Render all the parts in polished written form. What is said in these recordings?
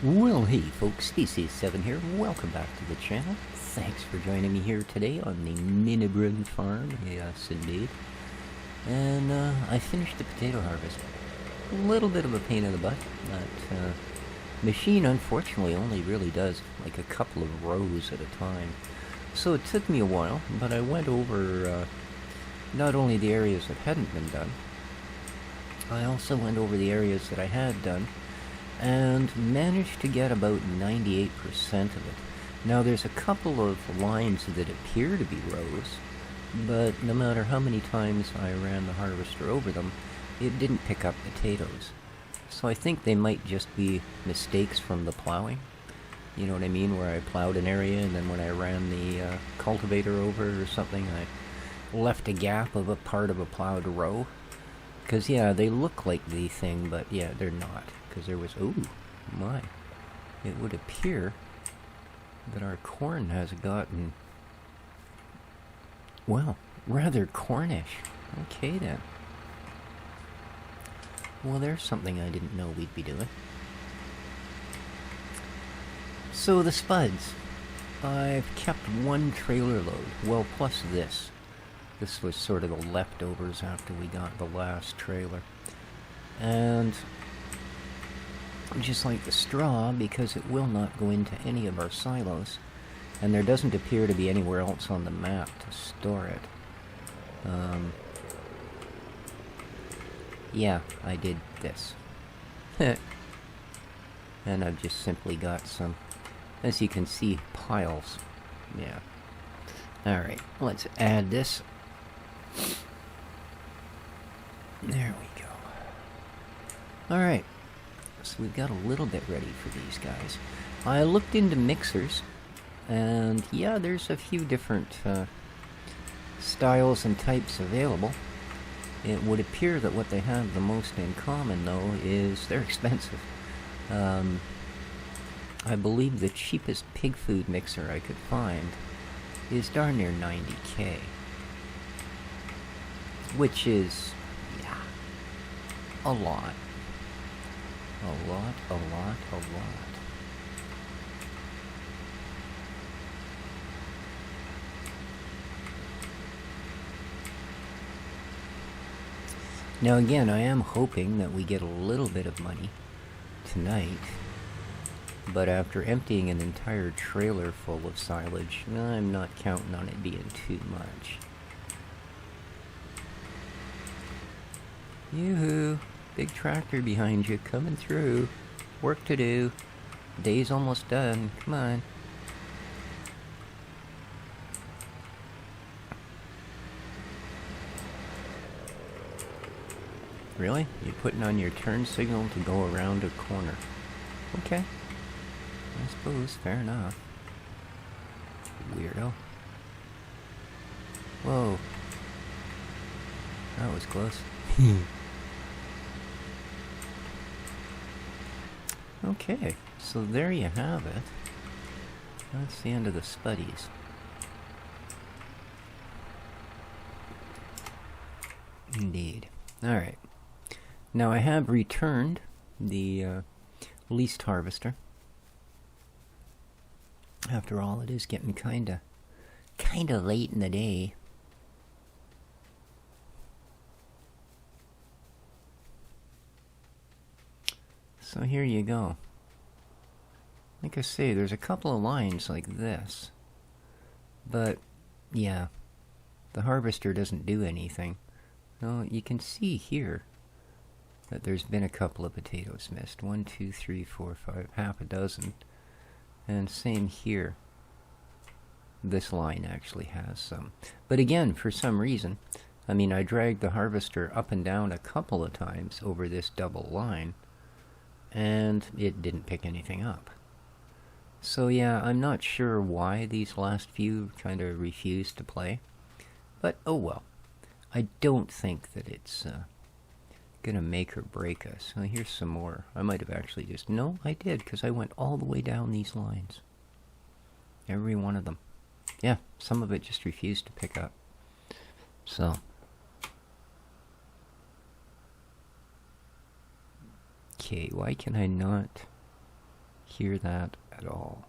Well, hey folks, pt.11 here. Welcome back to the channel. Thanks for joining me here today on the Minnibrunn Farm. Yes, indeed. And I finished the potato harvest. A little bit of a pain in the butt, but machine unfortunately only really does like a couple of rows at a time. So it took me a while, but I went over not only the areas that hadn't been done, I also went over the areas that I had done, and managed to get about 98% of it. Now there's a couple of lines that appear to be rows, but no matter how many times I ran the harvester over them, it didn't pick up potatoes. So I think they might just be mistakes from the plowing. You know what I mean? Where I plowed an area and then when I ran the cultivator over or something, I left a gap of a part of a plowed row. Because yeah, they look like the thing, but yeah, they're not. Because there was, oh my, it would appear that our corn has gotten, well, rather cornish. Okay then. Well, there's something I didn't know we'd be doing. So the spuds, I've kept one trailer load, well, plus this. This was sort of the leftovers after we got the last trailer. And just like the straw, because it will not go into any of our silos, and there doesn't appear to be anywhere else on the map to store it. Yeah, I did this. And I've just simply got some, as you can see, piles. Yeah. Alright, let's add this. There we go. Alright. So we've got a little bit ready for these guys. I looked into mixers, and yeah, there's a few different styles and types available. It would appear that what they have the most in common, though, is they're expensive. I believe the cheapest pig food mixer I could find is darn near 90K. Which is, yeah, a lot. A lot. Now again, I am hoping that we get a little bit of money tonight, but after emptying an entire trailer full of silage, I'm not counting on it being too much. Yoo-hoo! Big tractor behind you, coming through. Work to do. Day's almost done. Come on. Really? You're putting on your turn signal to go around a corner. Okay. I suppose, fair enough. Weirdo. Whoa. That was close. Okay, so there you have it. That's the end of the spuddies. Indeed. Alright. Now I have returned the least harvester. After all, it is getting kinda late in the day. So here you go. Like I say, there's a couple of lines like this. But, yeah, the harvester doesn't do anything. No, you can see here that there's been a couple of potatoes missed. 1, 2, 3, 4, 5, half a dozen. And same here. This line actually has some. But again, for some reason, I mean, I dragged the harvester up and down a couple of times over this double line, and it didn't pick anything up. So yeah, I'm not sure why these last few kind of refused to play, but oh well. I don't think that it's gonna make or break us. Well, here's some more. I might have actually just, no, I did, because I went all the way down these lines. Every one of them. Yeah, some of it just refused to pick up. So okay, why can I not hear that at all.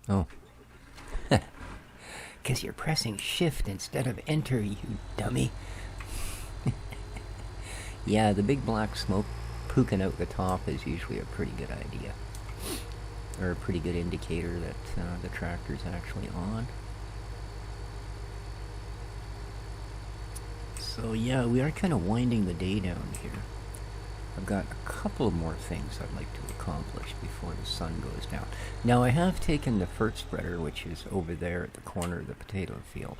Oh. Because you're pressing shift instead of enter, you dummy. Yeah, the big black smoke pooking out the top is usually a pretty good idea. Or a pretty good indicator that the tractor's actually on. So yeah, we are kind of winding the day down here. I've got a couple of more things I'd like to accomplish before the sun goes down. Now I have taken the first spreader, which is over there at the corner of the potato field,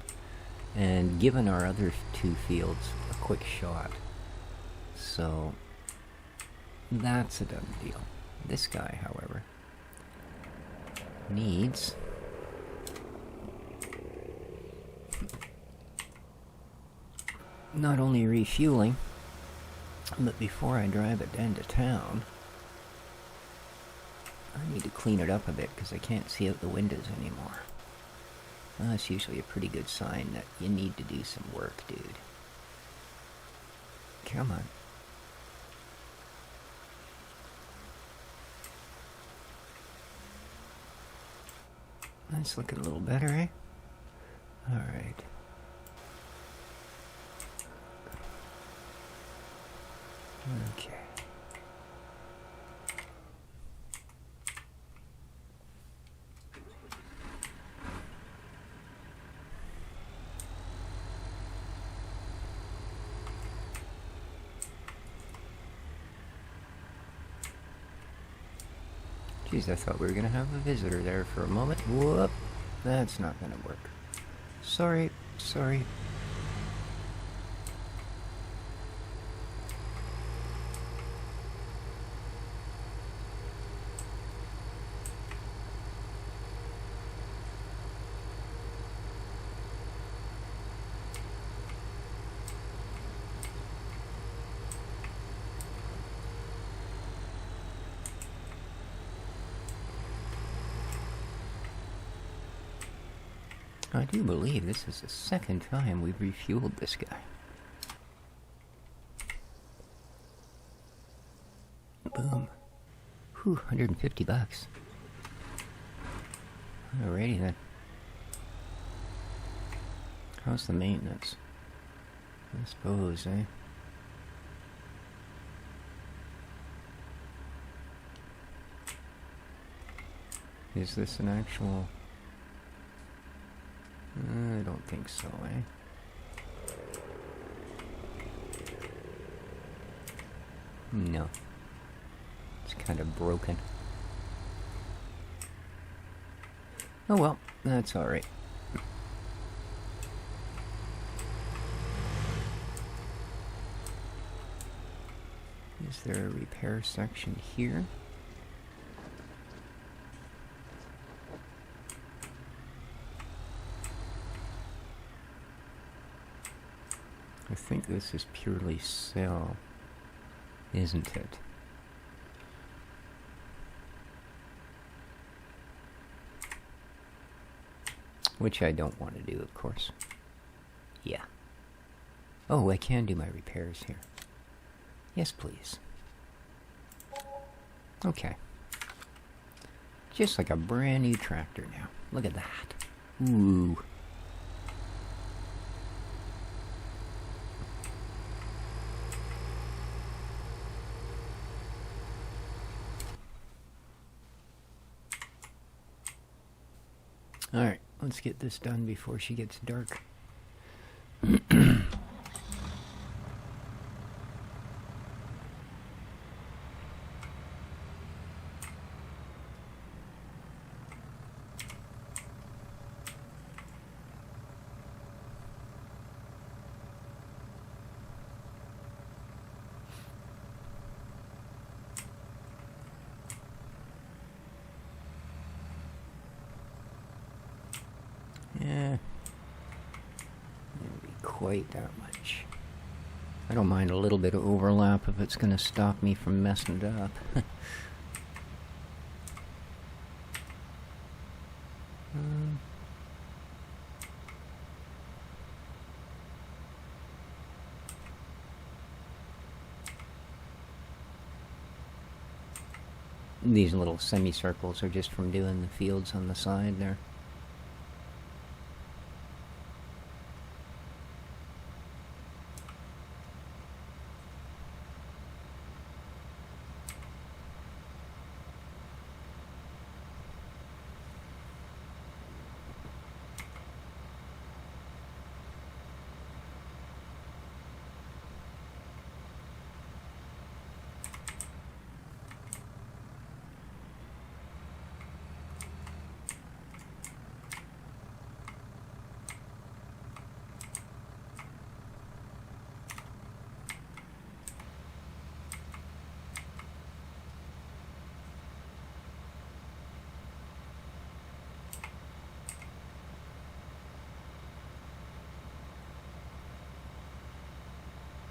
and given our other two fields a quick shot. So that's a done deal. This guy, however, needs not only refueling, but before I drive it into town, I need to clean it up a bit because I can't see out the windows anymore. Well, that's usually a pretty good sign that you need to do some work, dude. Come on. That's looking a little better, eh? Alright. Okay. Jeez, I thought we were gonna have a visitor there for a moment. Whoop! That's not gonna work. Sorry, sorry. I do believe this is the second time we've refueled this guy. Boom. Whew, 150 bucks. Alrighty then. How's the maintenance? I suppose, eh? Is this an actual... I don't think so, eh? No. It's kind of broken. Oh well, that's alright. Is there a repair section here? I think this is purely sell, isn't it? Which I don't want to do, of course. Yeah. Oh, I can do my repairs here. Yes, please. Okay. Just like a brand new tractor now. Look at that. Ooh. Alright, let's get this done before she gets dark. Yeah, maybe quite that much. I don't mind a little bit of overlap if it's going to stop me from messing it up. These little semicircles are just from doing the fields on the side there.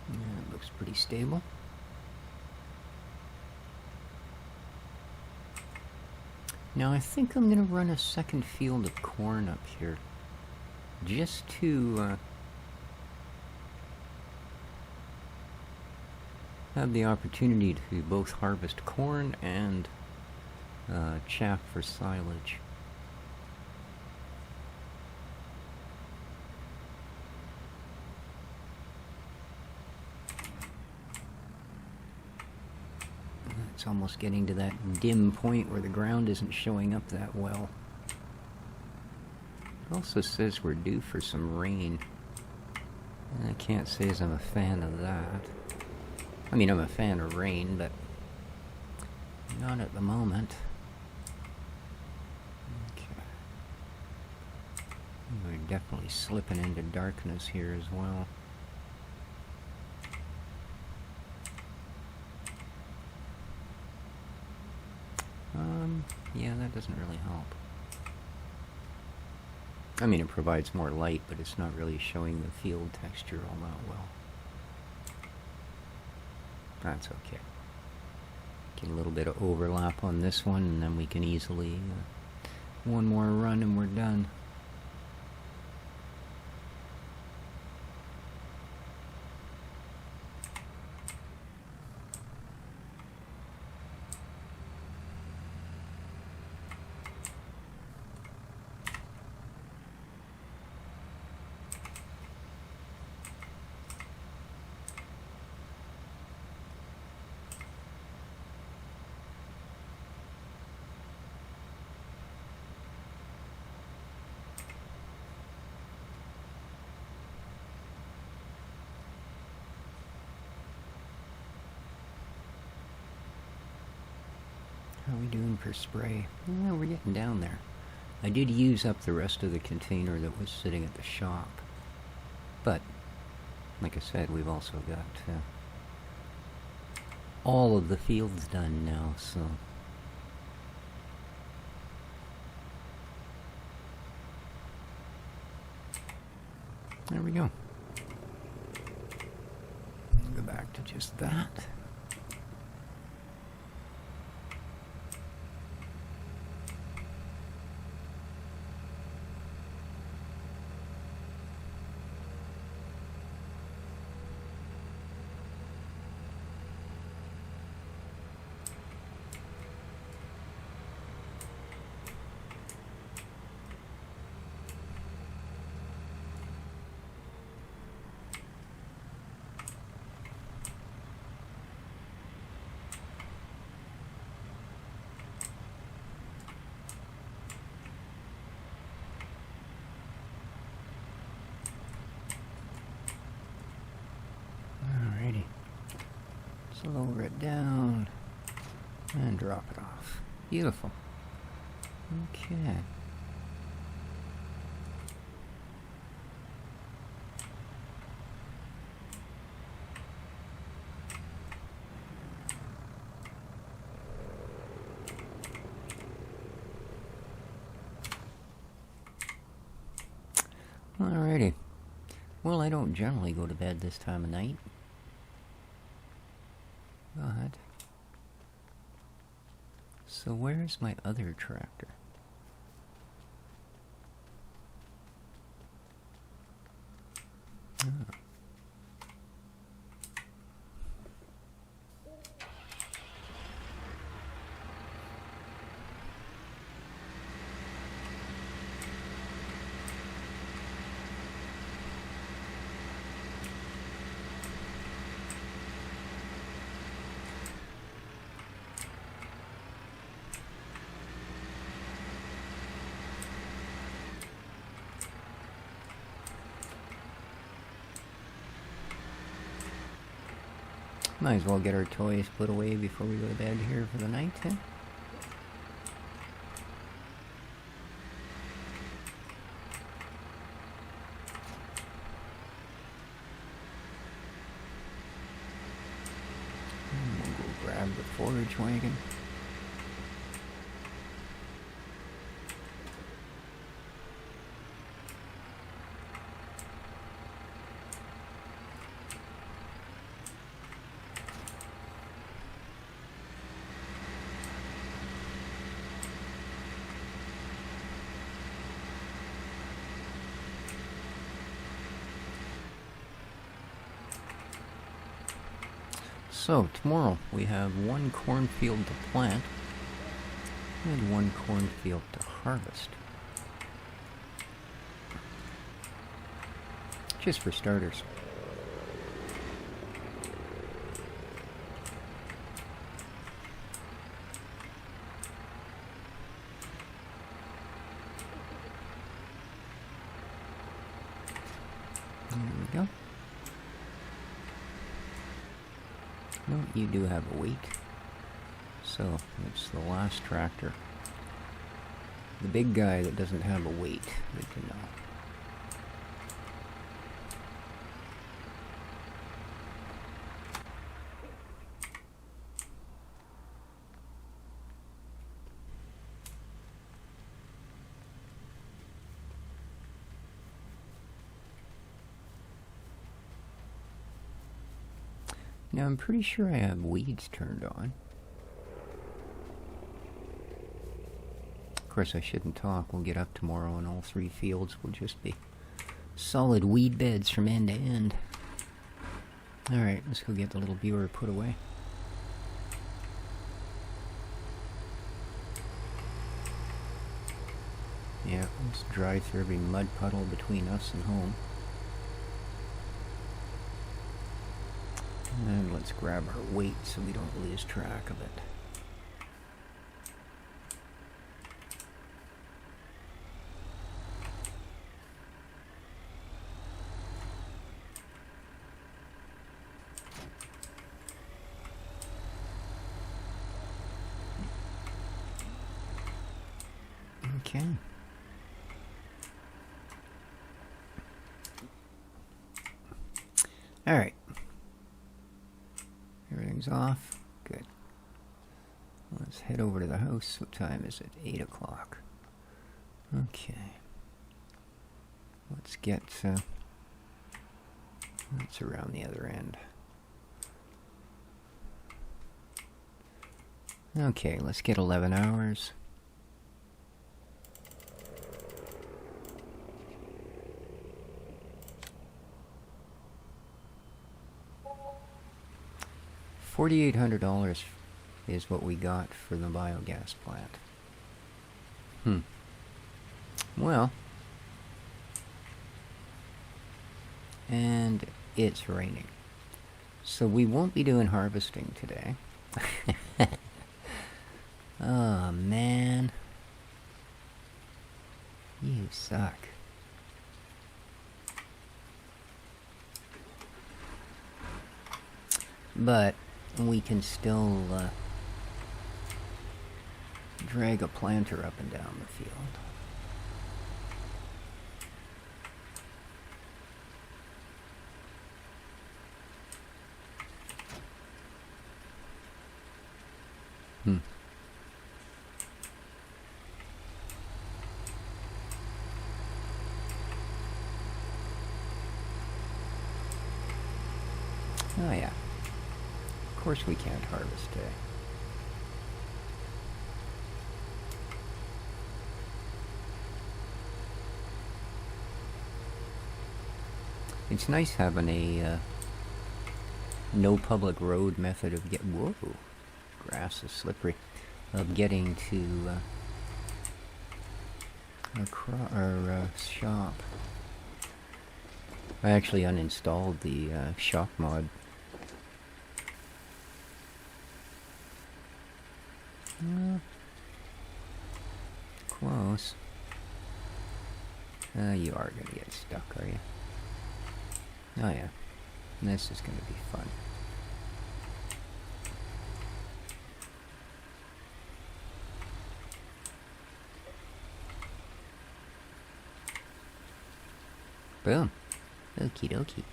Yeah, it looks pretty stable. Now I think I'm going to run a second field of corn up here, just to have the opportunity to both harvest corn and chaff for silage. It's almost getting to that dim point where the ground isn't showing up that well. It also says we're due for some rain. I can't say as I'm a fan of that. I mean, I'm a fan of rain, but not at the moment. Okay. We're definitely slipping into darkness here as well. Yeah, that doesn't really help. I mean, it provides more light, but it's not really showing the field texture all that well. That's okay. Get a little bit of overlap on this one, and then we can easily... one more run and we're done. How are we doing for spray? Yeah, we're getting down there. I did use up the rest of the container that was sitting at the shop. But, like I said, we've also got all of the fields done now, so... there we go. Go back to just that. Lower it down and drop it off. Beautiful. Okay. Alrighty. Well, I don't generally go to bed this time of night. But, so where's my other tractor? Oh. Might as well get our toys put away before we go to bed here for the night, eh? We'll go grab the forage wagon. So, tomorrow we have one cornfield to plant and one cornfield to harvest. Just for starters. There we go. No, you do have a weight. So, it's the last tractor. The big guy that doesn't have a weight, good to know. Now, I'm pretty sure I have weeds turned on. Of course, I shouldn't talk. We'll get up tomorrow and all 3 fields will just be solid weed beds from end to end. Alright, let's go get the little viewer put away. Yeah, let's drive through every mud puddle between us and home. And let's grab our weight so we don't lose track of it. Okay. All right. Everything's off. Good. Let's head over to the house. What time is it? 8 o'clock. Okay. Let's get, that's around the other end. Okay, let's get 11 hours. $4,800 is what we got for the biogas plant. Well, and it's raining, so we won't be doing harvesting today. Oh man, you suck. But we can still drag a planter up and down the field. Oh yeah. Of course we can't harvest today. It's nice having a no public road method of whoa, grass is slippery, of getting to our shop. I actually uninstalled the shop mod. Close. You are gonna get stuck, are you? Oh yeah. This is gonna be fun. Boom. Okie dokie.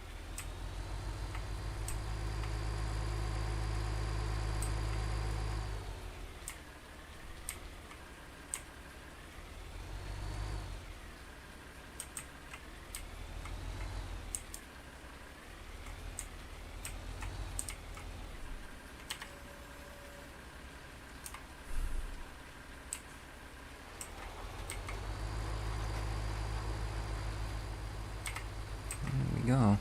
Go.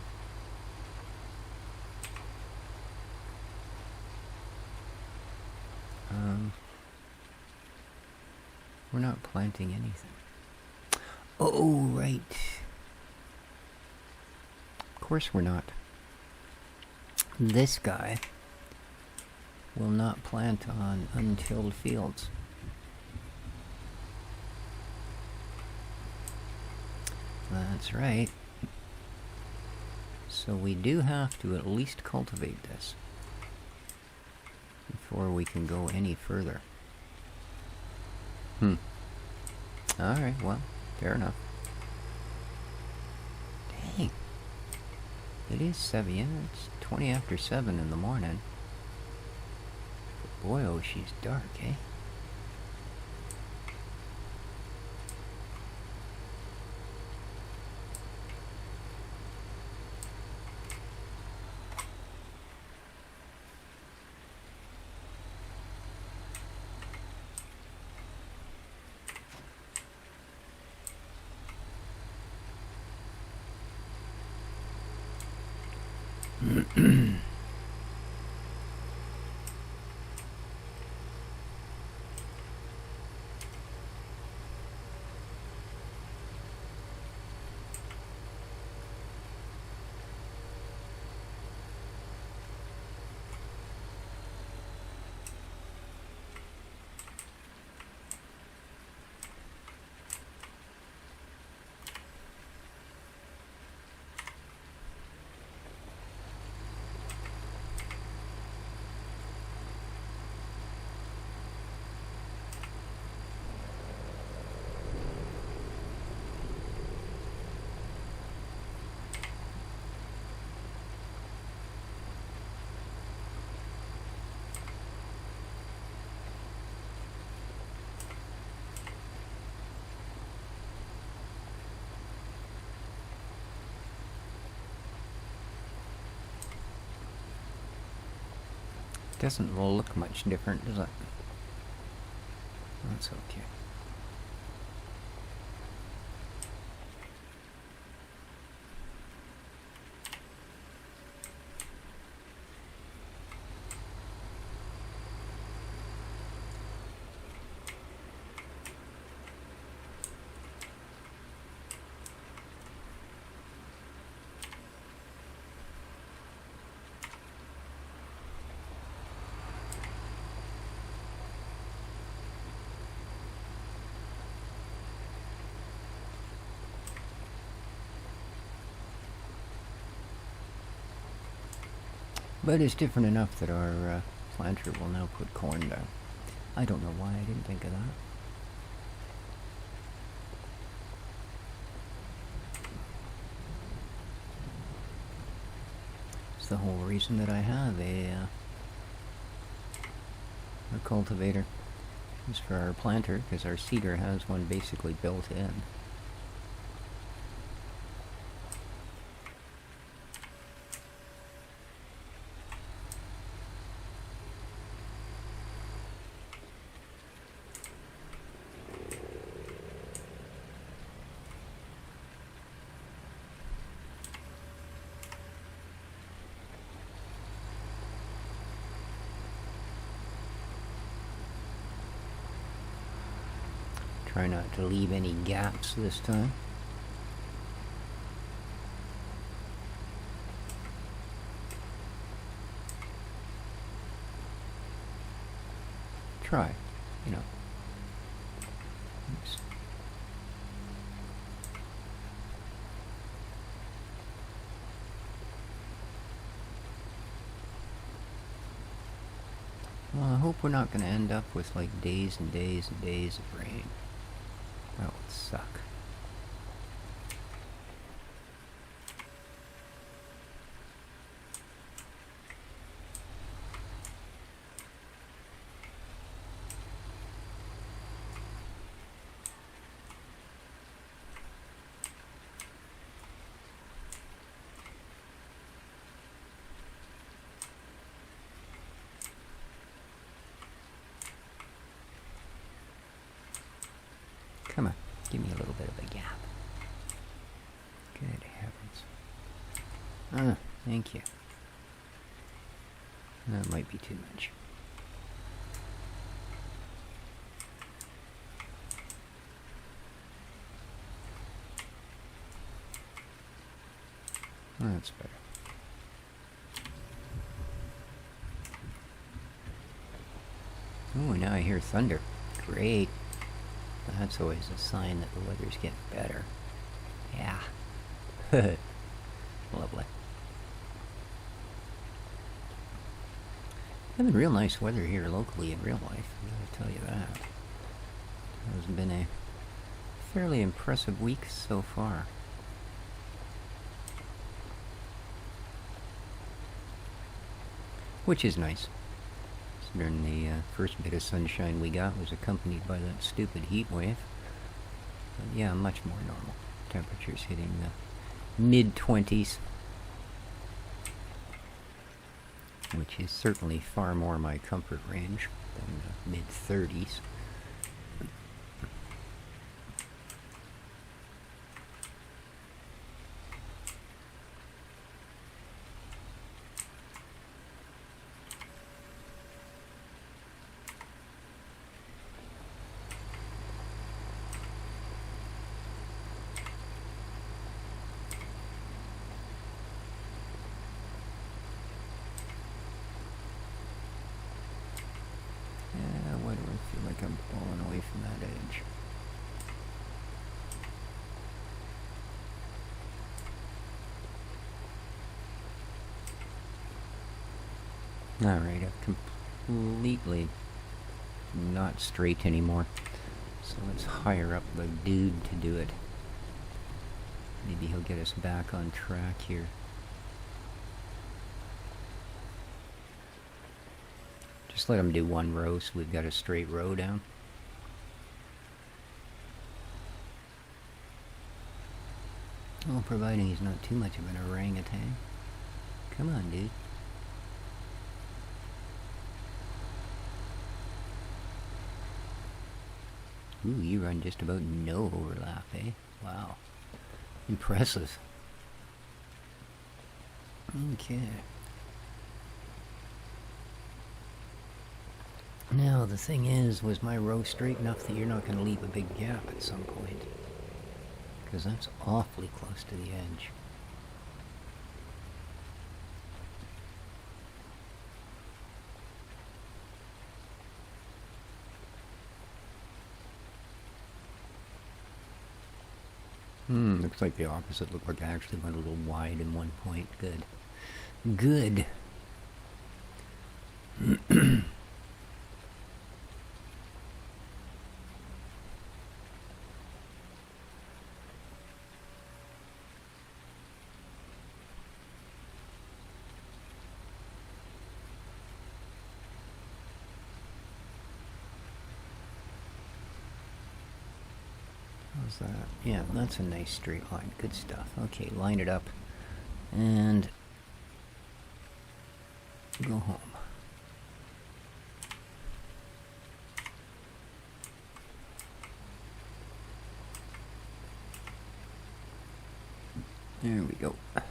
We're not planting anything. Oh, right. Of course we're not. This guy will not plant on untilled fields. That's right. So we do have to at least cultivate this before we can go any further. Alright, well, fair enough. Dang. It is 7, yeah, it's 20 after 7 in the morning. But boy, oh, she's dark, eh? Doesn't look much different, does it? That's okay. But it's different enough that our planter will now put corn down. I don't know why I didn't think of that. It's the whole reason that I have a cultivator. It's for our planter, because our seeder has one basically built in. Try not to leave any gaps this time. Try, you know. Oops. Well, I hope we're not going to end up with like days and days and days of rain. That would suck. Give me a little bit of a gap. Good heavens. Thank you. That might be too much. That's better. Oh, now I hear thunder. Great. That's always a sign that the weather's getting better. Yeah. Lovely. Having real nice weather here locally in real life, I gotta tell you that. It's been a fairly impressive week so far. Which is nice. During the first bit of sunshine we got was accompanied by that stupid heat wave. But yeah, much more normal. Temperatures hitting the mid-20s. Which is certainly far more my comfort range than the mid-30s. Why do I feel like I'm falling away from that edge? Alright, I've completely not straight anymore. So let's hire up the dude to do it. Maybe he'll get us back on track here. Just let him do one row so we've got a straight row down. Well, providing he's not too much of an orangutan. Come on, dude. Ooh, you run just about no overlap, eh? Wow. Impressive. Okay. Now, the thing is, was my row straight enough that you're not going to leave a big gap at some point? Because that's awfully close to the edge. Looks like the opposite. Looked like I actually went a little wide in one point. Good. Good. How's that? Yeah, that's a nice straight line. Good stuff. Okay, line it up and go home. There we go. Get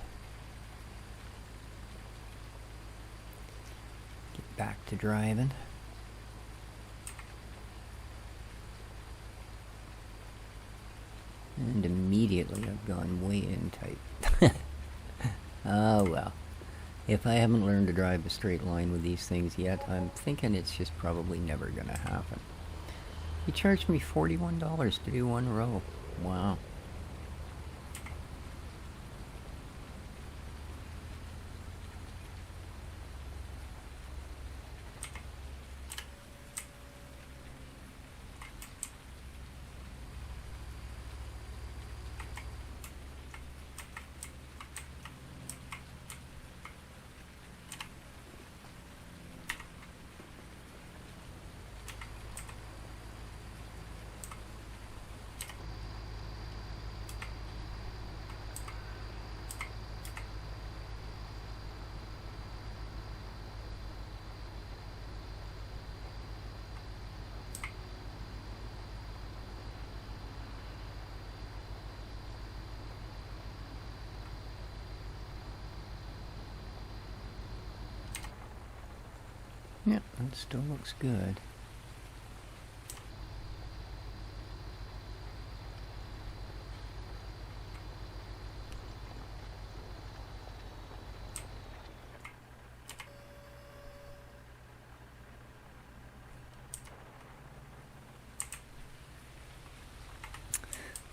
back to driving. And immediately I've gone way in tight. Oh well. If I haven't learned to drive a straight line with these things yet, I'm thinking it's just probably never gonna happen. He charged me $41 to do one row. Wow. Yeah, that still looks good.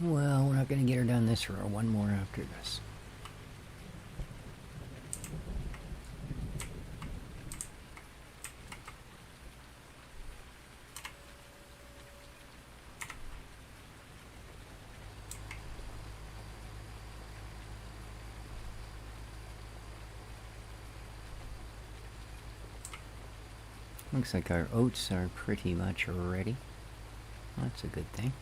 Well, we're not going to get her down this row. One more after this. Looks like our oats are pretty much ready. That's a good thing.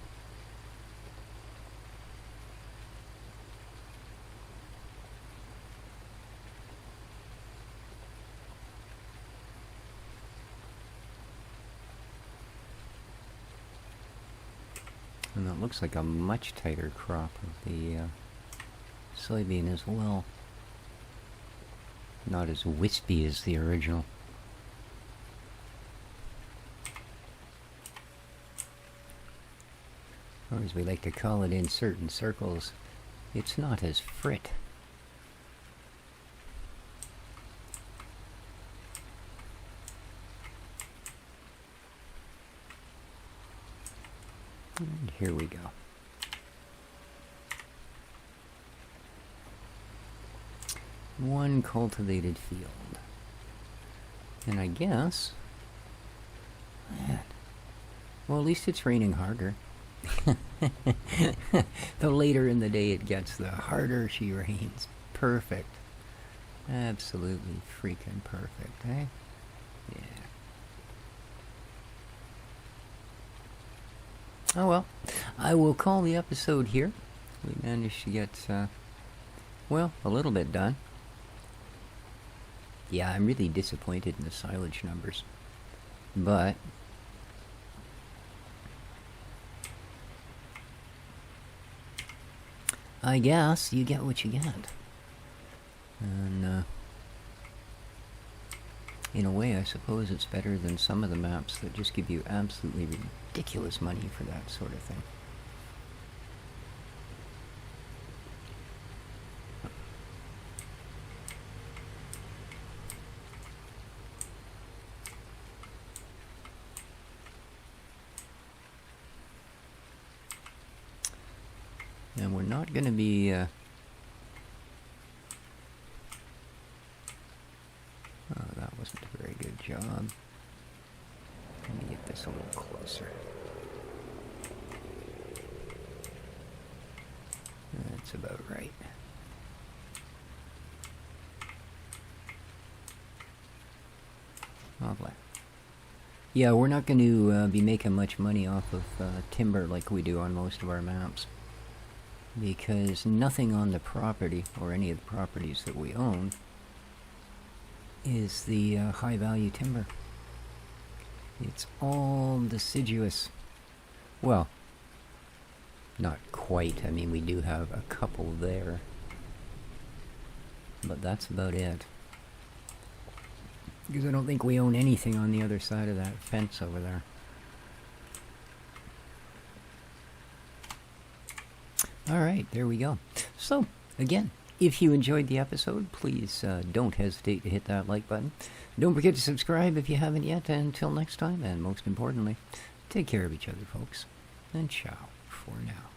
And it looks like a much tighter crop of the soybean as well. Not as wispy as the original. Or as we like to call it in certain circles, it's not as frit. And here we go. One cultivated field. And I guess... Man. Well, at least it's raining harder. The later in the day it gets, the harder she rains. Perfect. Absolutely freaking perfect, eh? Yeah. Oh well, I will call the episode here. We managed to get, well, a little bit done. Yeah, I'm really disappointed in the silage numbers. But I guess you get what you get. And, in a way, I suppose it's better than some of the maps that just give you absolutely ridiculous money for that sort of thing. And we're not going to be... oh, that wasn't a very good job. Let me get this a little closer. That's about right. Lovely. Yeah, we're not going to be making much money off of timber like we do on most of our maps, because nothing on the property, or any of the properties that we own, is the high value timber. It's all deciduous. Well, not quite. I mean, we do have a couple there, but that's about it. Because I don't think we own anything on the other side of that fence over there. Alright, there we go. So, again, if you enjoyed the episode, please don't hesitate to hit that like button. Don't forget to subscribe if you haven't yet. And until next time, and most importantly, take care of each other, folks. And ciao for now.